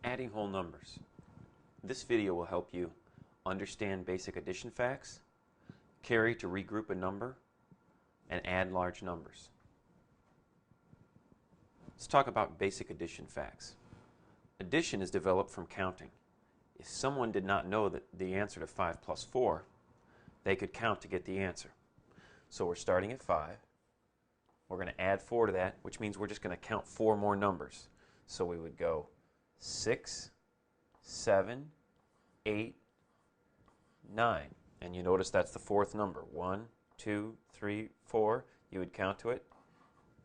Adding whole numbers. This video will help you understand basic addition facts, carry to regroup a number, and add large numbers. Let's talk about basic addition facts. Addition is developed from counting. If someone did not know that the answer to 5 plus 4, they could count to get the answer. So we're starting at 5. We're going to add 4 to that, which means we're just going to count 4 more numbers. So we would go 6, 7, 8, 9. And you notice that's the fourth number. 1, 2, 3, 4. You would count to it,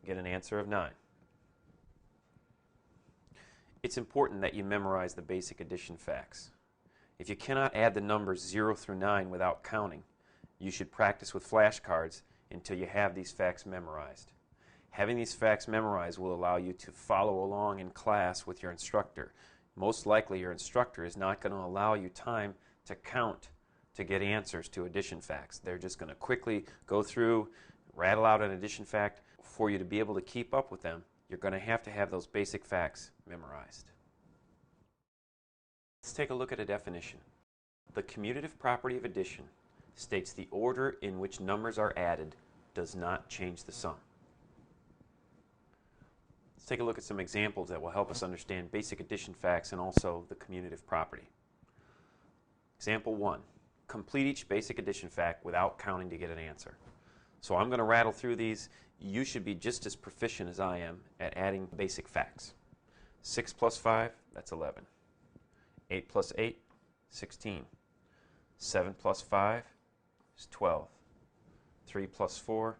get an answer of 9. It's important that you memorize the basic addition facts. If you cannot add the numbers 0 through 9 without counting, you should practice with flashcards until you have these facts memorized. Having these facts memorized will allow you to follow along in class with your instructor. Most likely your instructor is not going to allow you time to count to get answers to addition facts. They're just going to quickly go through, rattle out an addition fact. For you to be able to keep up with them, you're going to have those basic facts memorized. Let's take a look at a definition. The commutative property of addition states the order in which numbers are added does not change the sum. Let's take a look at some examples that will help us understand basic addition facts and also the commutative property. Example 1. Complete each basic addition fact without counting to get an answer. So I'm going to rattle through these. You should be just as proficient as I am at adding basic facts. 6 plus 5, that's 11. 8 plus 8, 16. 7 plus 5 is 12. 3 plus 4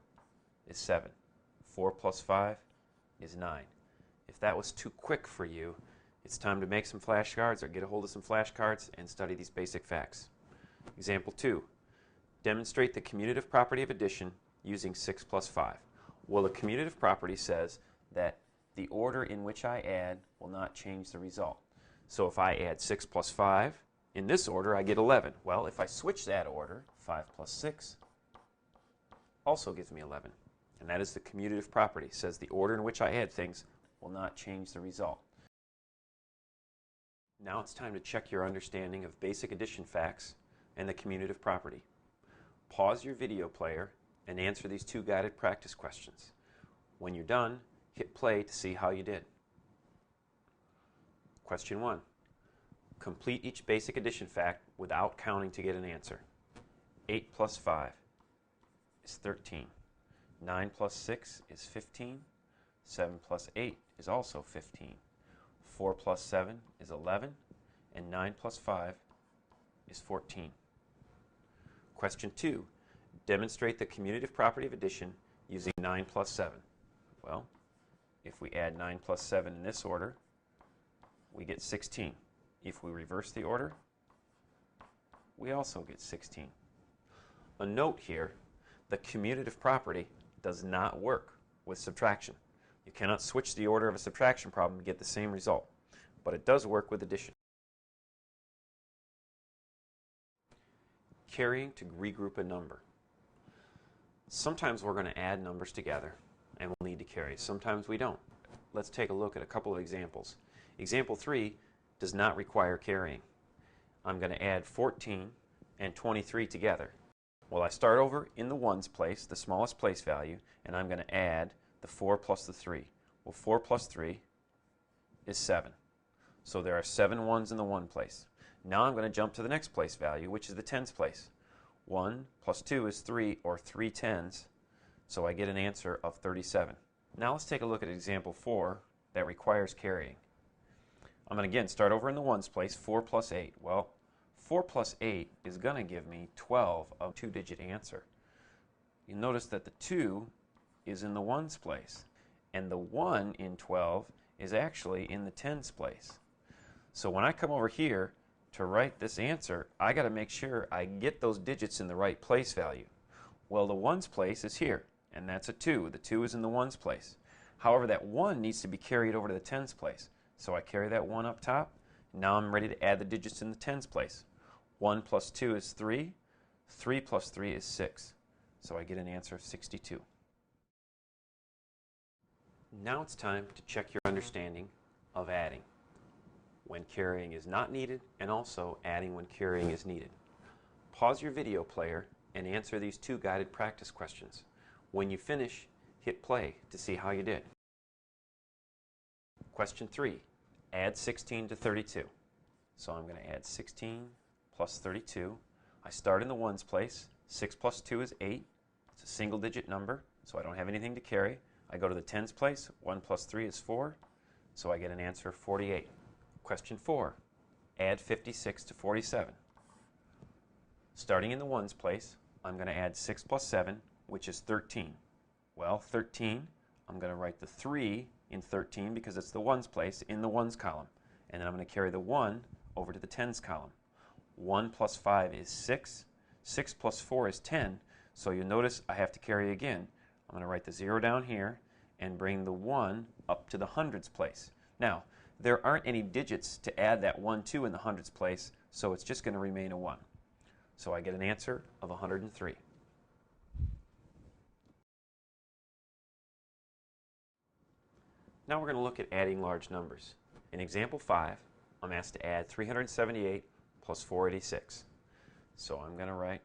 is 7. 4 plus 5 is 9. If that was too quick for you, it's time to make some flashcards or get a hold of some flashcards and study these basic facts. Example 2. Demonstrate the commutative property of addition using 6 plus 5. Well, the commutative property says that the order in which I add will not change the result. So if I add 6 plus 5, in this order I get 11. Well, if I switch that order, 5 plus 6 also gives me 11. And that is the commutative property. It says the order in which I add things will not change the result. Now it's time to check your understanding of basic addition facts and the commutative property. Pause your video player and answer these 2 guided practice questions. When you're done, hit play to see how you did. Question 1. Complete each basic addition fact without counting to get an answer. 8 plus 5 is 13. 9 plus 6 is 15. 7 plus 8 is also 15. 4 plus 7 is 11. And 9 plus 5 is 14. Question 2. Demonstrate the commutative property of addition using 9 plus 7. Well, if we add 9 plus 7 in this order, we get 16. If we reverse the order, we also get 16. A note here, the commutative property does not work with subtraction. You cannot switch the order of a subtraction problem to get the same result, but it does work with addition. Carrying to regroup a number. Sometimes we're going to add numbers together and we'll need to carry. Sometimes we don't. Let's take a look at a couple of examples. Example 3 does not require carrying. I'm going to add 14 and 23 together. Well, I start over in the ones place, the smallest place value, and I'm going to add the 4 plus the 3. Well, 4 plus 3 is 7. So there are 7 ones in the one place. Now I'm going to jump to the next place value, which is the tens place. 1 plus 2 is 3, or 3 tens, so I get an answer of 37. Now let's take a look at example 4 that requires carrying. I'm going to again start over in the ones place, 4 plus 8. Well, 4 plus 8 is going to give me 12, a 2-digit answer. You notice that the 2 is in the ones place, and the 1 in 12 is actually in the tens place. So when I come over here to write this answer, I got to make sure I get those digits in the right place value. Well, the ones place is here, and that's a 2. The 2 is in the ones place. However, that 1 needs to be carried over to the tens place. So I carry that 1 up top. Now I'm ready to add the digits in the tens place. 1 plus 2 is 3. 3 plus 3 is 6. So I get an answer of 62. Now it's time to check your understanding of adding. when carrying is not needed, and also adding when carrying is needed. Pause your video player and answer these 2 guided practice questions. When you finish, hit play to see how you did. Question 3. Add 16 to 32. So I'm going to add 16 plus 32. I start in the ones place. 6 plus 2 is 8. It's a single digit number, so I don't have anything to carry. I go to the tens place. 1 plus 3 is 4, so I get an answer of 48. Question 4. Add 56 to 47. Starting in the ones place, I'm going to add 6 plus 7, which is 13. Well, 13, I'm going to write the 3 in 13 because it's the ones place in the ones column. And then I'm going to carry the 1 over to the tens column. 1 plus 5 is 6. 6 plus 4 is 10. So you'll notice I have to carry again. I'm going to write the 0 down here and bring the 1 up to the hundreds place. Now, there aren't any digits to add that 1 to in the hundreds place, so it's just going to remain a 1. So I get an answer of 103. Now we're going to look at adding large numbers. In example 5, I'm asked to add 378 plus 486. So I'm going to write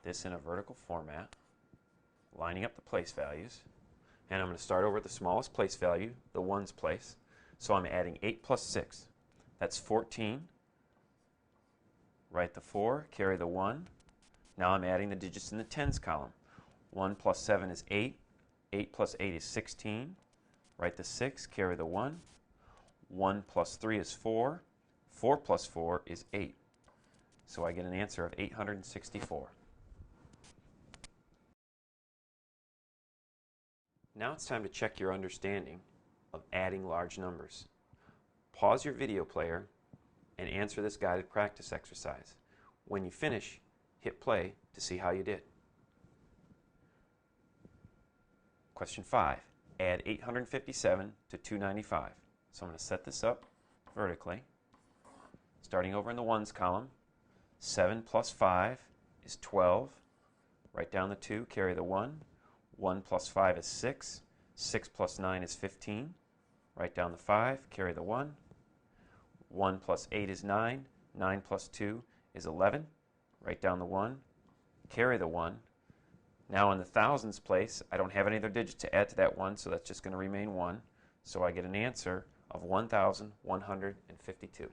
this in a vertical format, lining up the place values. And I'm going to start over at the smallest place value, the ones place. So I'm adding 8 plus 6. That's 14. Write the 4, carry the 1. Now I'm adding the digits in the tens column. 1 plus 7 is 8. 8 plus 8 is 16. Write the 6, carry the 1. 1 plus 3 is 4. 4 plus 4 is 8. So I get an answer of 864. Now it's time to check your understanding of adding large numbers. Pause your video player and answer this guided practice exercise. When you finish, hit play to see how you did. Question 5. Add 857 to 295. So I'm going to set this up vertically. Starting over in the ones column, 7 plus 5 is 12. Write down the 2, carry the 1. 1 plus 5 is 6. 6 plus 9 is 15. Write down the 5, carry the 1. 1 plus 8 is 9. 9 plus 2 is 11. Write down the 1, carry the 1. Now in the thousands place, I don't have any other digits to add to that 1, so that's just going to remain 1. So I get an answer of 1,152.